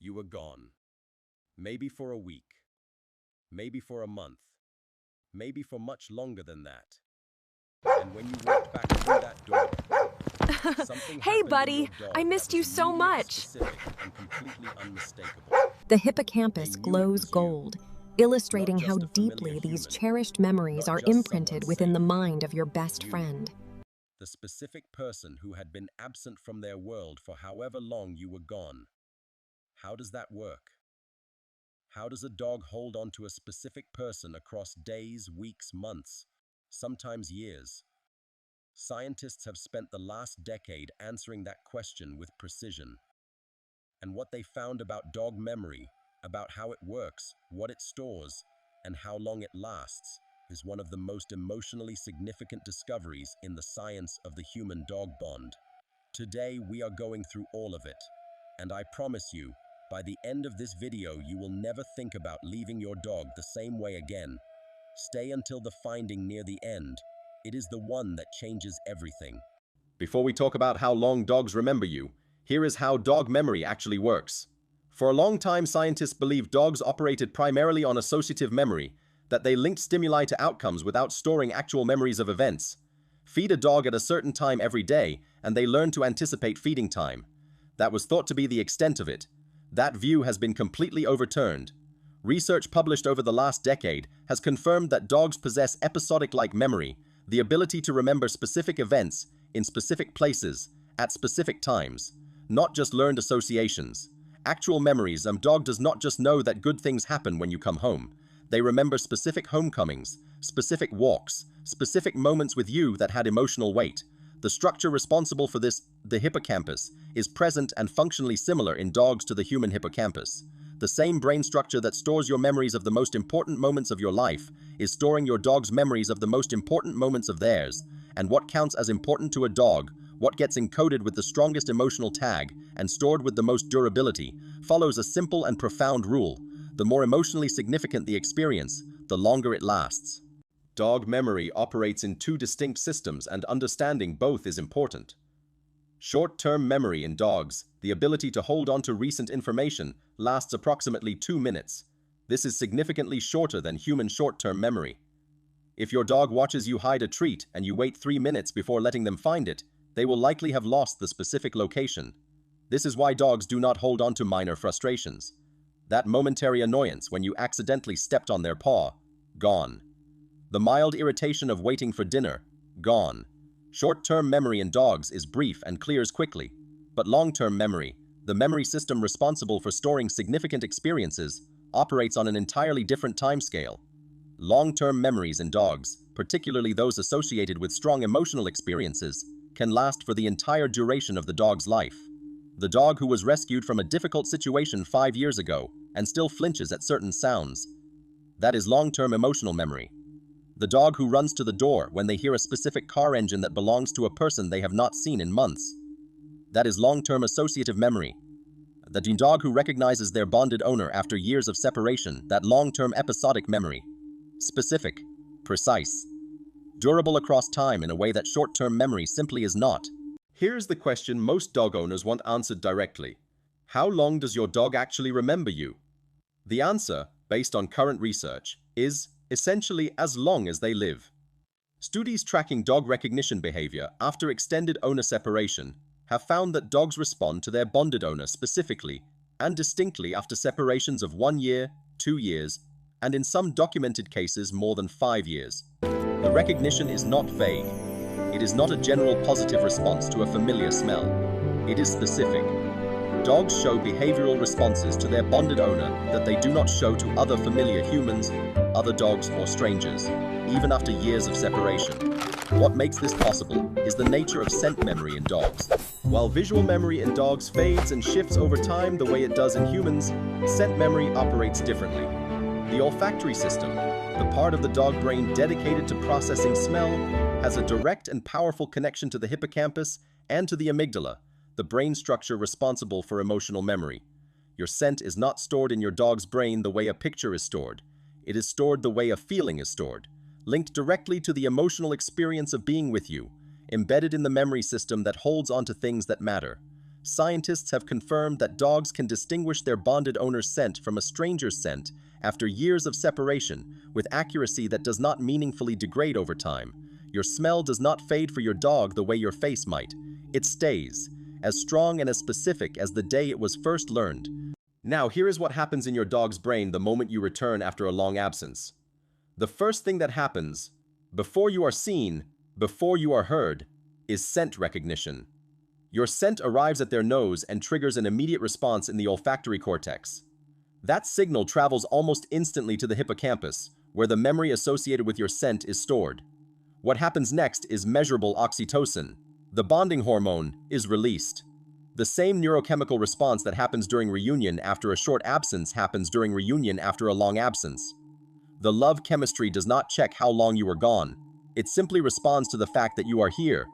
you were gone. Maybe for a week, maybe for a month, maybe for much longer than that. And when you walked back through that door, something Hey, happened in your buddy, dog I that missed was you so immediate, much. specific, and completely unmistakable. The hippocampus They knew it glows was you. gold, illustrating Not how just a familiar deeply these human, cherished memories not are just imprinted someone within the safe. mind of your best You. friend. The specific person who had been absent from their world for however long you were gone. How does that work? How does a dog hold on to a specific person across days, weeks, months, sometimes years? Scientists have spent the last decade answering that question with precision. And what they found about dog memory, about how it works, what it stores, and how long it lasts, is one of the most emotionally significant discoveries in the science of the human-dog bond. Today, we are going through all of it, and I promise you, by the end of this video, you will never think about leaving your dog the same way again. Stay until the finding near the end. It is the one that changes everything. Before we talk about how long dogs remember you, here is how dog memory actually works. For a long time, scientists believed dogs operated primarily on associative memory, that they linked stimuli to outcomes without storing actual memories of events. Feed a dog at a certain time every day, and they learn to anticipate feeding time. That was thought to be the extent of it. That view has been completely overturned. Research published over the last decade has confirmed that dogs possess episodic-like memory, the ability to remember specific events in specific places at specific times, not just learned associations. Actual memories. A dog does not just know that good things happen when you come home. They remember specific homecomings, specific walks, specific moments with you that had emotional weight. The structure responsible for this, the hippocampus, is present and functionally similar in dogs to the human hippocampus. The same brain structure that stores your memories of the most important moments of your life is storing your dog's memories of the most important moments of theirs. And what counts as important to a dog, what gets encoded with the strongest emotional tag and stored with the most durability, follows a simple and profound rule. The more emotionally significant the experience, the longer it lasts. Dog memory operates in two distinct systems, and understanding both is important. Short-term memory in dogs, the ability to hold on to recent information, lasts approximately 2 minutes. This is significantly shorter than human short-term memory. If your dog watches you hide a treat and you wait 3 minutes before letting them find it, they will likely have lost the specific location. This is why dogs do not hold on to minor frustrations. That momentary annoyance when you accidentally stepped on their paw, gone. The mild irritation of waiting for dinner, gone. Short-term memory in dogs is brief and clears quickly, but long-term memory, the memory system responsible for storing significant experiences, operates on an entirely different timescale. Long-term memories in dogs, particularly those associated with strong emotional experiences, can last for the entire duration of the dog's life. The dog who was rescued from a difficult situation 5 years ago and still flinches at certain sounds. That is long-term emotional memory. The dog who runs to the door when they hear a specific car engine that belongs to a person they have not seen in months. That is long-term associative memory. The dog who recognizes their bonded owner after years of separation, that long-term episodic memory. Specific, precise, durable across time in a way that short-term memory simply is not. Here's the question most dog owners want answered directly. How long does your dog actually remember you? The answer, based on current research, is essentially as long as they live. Studies tracking dog recognition behavior after extended owner separation have found that dogs respond to their bonded owner specifically and distinctly after separations of 1 year, 2 years, and in some documented cases more than 5 years. The recognition is not vague. It is not a general positive response to a familiar smell. It is specific. Dogs show behavioral responses to their bonded owner that they do not show to other familiar humans, other dogs, or strangers, even after years of separation. What makes this possible is the nature of scent memory in dogs. While visual memory in dogs fades and shifts over time the way it does in humans, scent memory operates differently. The olfactory system, the part of the dog brain dedicated to processing smell, has a direct and powerful connection to the hippocampus and to the amygdala, the brain structure responsible for emotional memory. Your scent is not stored in your dog's brain the way a picture is stored. It is stored the way a feeling is stored, linked directly to the emotional experience of being with you, embedded in the memory system that holds onto things that matter. scientists have confirmed that dogs can distinguish their bonded owner's scent from a stranger's scent after years of separation, with accuracy that does not meaningfully degrade over time. Your smell does not fade for your dog the way your face might. It stays, as strong and as specific as the day it was first learned. Now, here is what happens in your dog's brain the moment you return after a long absence. The first thing that happens, before you are seen, before you are heard, is scent recognition. Your scent arrives at their nose and triggers an immediate response in the olfactory cortex. That signal travels almost instantly to the hippocampus, where the memory associated with your scent is stored. What happens next is measurable oxytocin. The bonding hormone is released. The same neurochemical response that happens during reunion after a short absence happens during reunion after a long absence. The love chemistry does not check how long you were gone. It simply responds to the fact that you are here.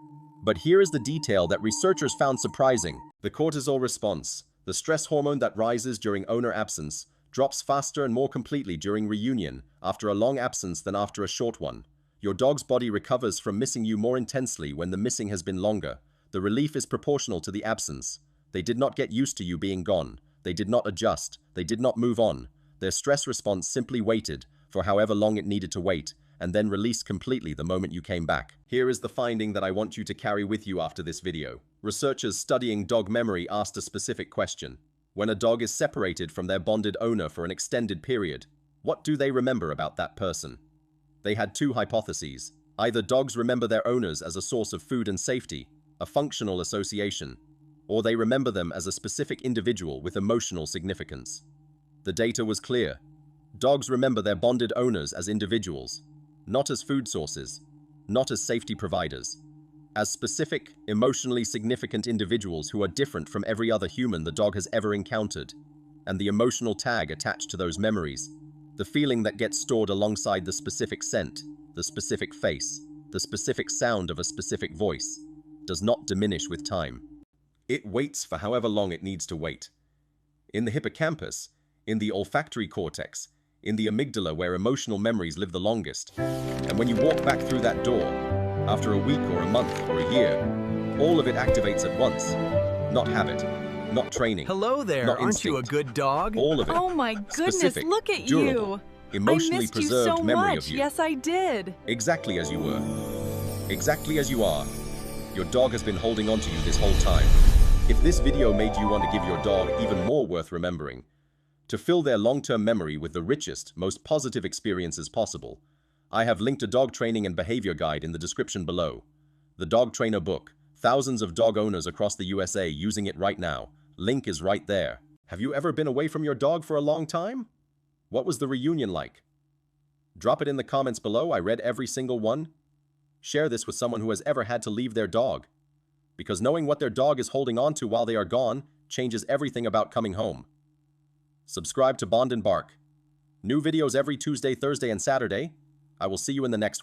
But here is the detail that researchers found surprising. The cortisol response, the stress hormone that rises during owner absence, drops faster and more completely during reunion after a long absence than after a short one. Your dog's body recovers from missing you more intensely when the missing has been longer. The relief is proportional to the absence. They did not get used to you being gone. They did not adjust. They did not move on. Their stress response simply waited for however long it needed to wait, and then released completely the moment you came back. Here is the finding that I want you to carry with you after this video. Researchers studying dog memory asked a specific question. When a dog is separated from their bonded owner for an extended period, what do they remember about that person? They had two hypotheses. Either dogs remember their owners as a source of food and safety, a functional association, or they remember them as a specific individual with emotional significance. The data was clear. Dogs remember their bonded owners as individuals, not as food sources, not as safety providers, as specific, emotionally significant individuals who are different from every other human the dog has ever encountered, and the emotional tag attached to those memories, the feeling that gets stored alongside the specific scent, the specific face, the specific sound of a specific voice, does not diminish with time. It waits for however long it needs to wait. In the hippocampus, in the olfactory cortex, in the amygdala where emotional memories live the longest. And when you walk back through that door, after a week or a month or a year, all of it activates at once. Not habit, not training. Hello there, not aren't you a instinct. good dog? All of it. Oh my goodness, Specific, look at durable, you. emotionally I missed you preserved so memory much. of you. Yes, I did. Exactly as you were. Exactly as you are. Your dog has been holding on to you this whole time. If this video made you want to give your dog even more worth remembering, to fill their long-term memory with the richest, most positive experiences possible, I have linked a dog training and behavior guide in the description below. The Dog Trainer book, thousands of dog owners across the USA using it right now. Link is right there. Have you ever been away from your dog for a long time? What was the reunion like? Drop it in the comments below. I read every single one. Share this with someone who has ever had to leave their dog. Because knowing what their dog is holding on to while they are gone changes everything about coming home. Subscribe to Bond and Bark. New videos every Tuesday, Thursday, and Saturday. I will see you in the next one.